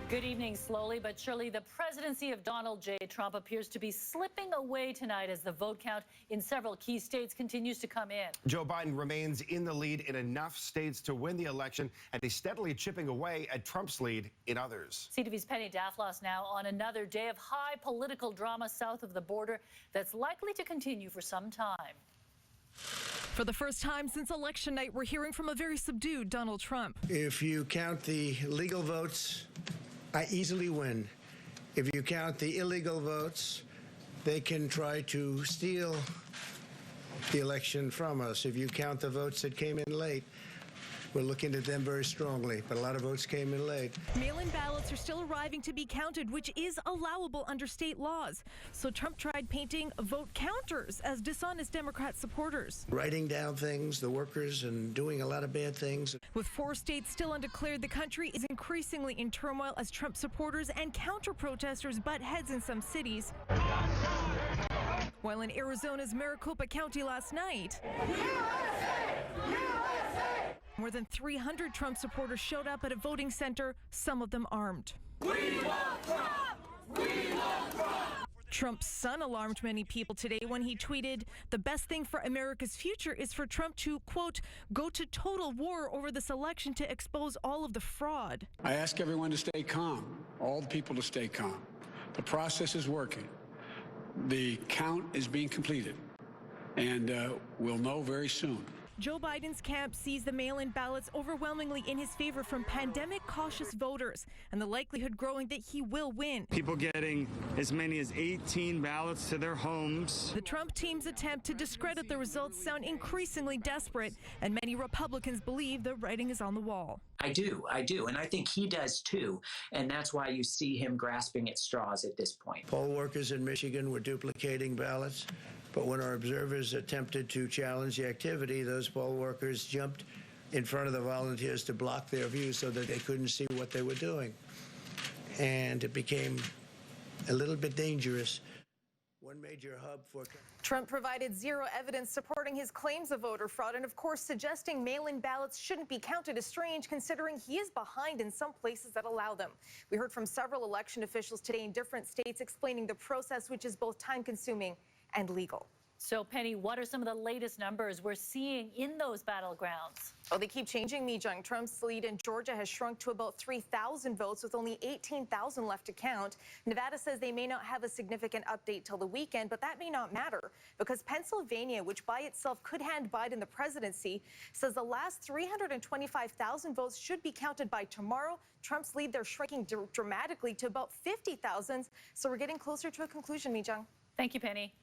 Good evening. Slowly but surely, the presidency of Donald J. Trump appears to be slipping away tonight as the vote count in several key states continues to come in. Joe Biden remains in the lead in enough states to win the election, and he's steadily chipping away at Trump's lead in others. CTV's Penny Daflos now on another day of high political drama south of the border that's likely to continue for some time. For the first time since election night, we're hearing from a very subdued Donald Trump. If you count the legal votes, I easily win. If you count the illegal votes, they can try to steal the election from us. If you count the votes that came in late, we're looking at them very strongly, but a lot of votes came in late. Mail-in ballots are still arriving to be counted, which is allowable under state laws. So Trump tried painting vote counters as dishonest Democrat supporters. Writing down things, the workers, and doing a lot of bad things. With 4 states still undeclared, the country is increasingly in turmoil as Trump supporters and counter-protesters butt heads in some cities. While in Arizona's Maricopa County last night, more than 300 Trump supporters showed up at a voting center, some of them armed. We love Trump! We love Trump! Trump's son alarmed many people today when he tweeted, "The best thing for America's future is for Trump to, quote, go to total war over this election to expose all of the fraud." I ask everyone to stay calm, all the people to stay calm. The process is working. The count is being completed, and we'll know very soon. Joe Biden's camp sees the mail-in ballots overwhelmingly in his favor from pandemic-cautious voters, and the likelihood growing that he will win. People getting as many as 18 ballots to their homes. The Trump team's attempt to discredit the results sound increasingly desperate, and many Republicans believe the writing is on the wall. I do, and I think he does too, and that's why you see him grasping at straws at this point. Poll workers in Michigan were duplicating ballots, but when our observers attempted to challenge the activity, those poll workers jumped in front of the volunteers to block their view so that they couldn't see what they were doing. And it became a little bit dangerous. One major hub for Trump provided zero evidence supporting his claims of voter fraud, and of course suggesting mail-in ballots shouldn't be counted is strange considering he is behind in some places that allow them. We heard from several election officials today in different states explaining the process, which is both time-consuming and legal. So, Penny, what are some of the latest numbers we're seeing in those battlegrounds? Oh, they keep changing, Mi-Jung. Trump's lead in Georgia has shrunk to about 3,000 votes with only 18,000 left to count. Nevada says they may not have a significant update till the weekend, but that may not matter because Pennsylvania, which by itself could hand Biden the presidency, says the last 325,000 votes should be counted by tomorrow. Trump's lead, they're shrinking dramatically to about 50,000. So we're getting closer to a conclusion, Mi-Jung. Thank you, Penny.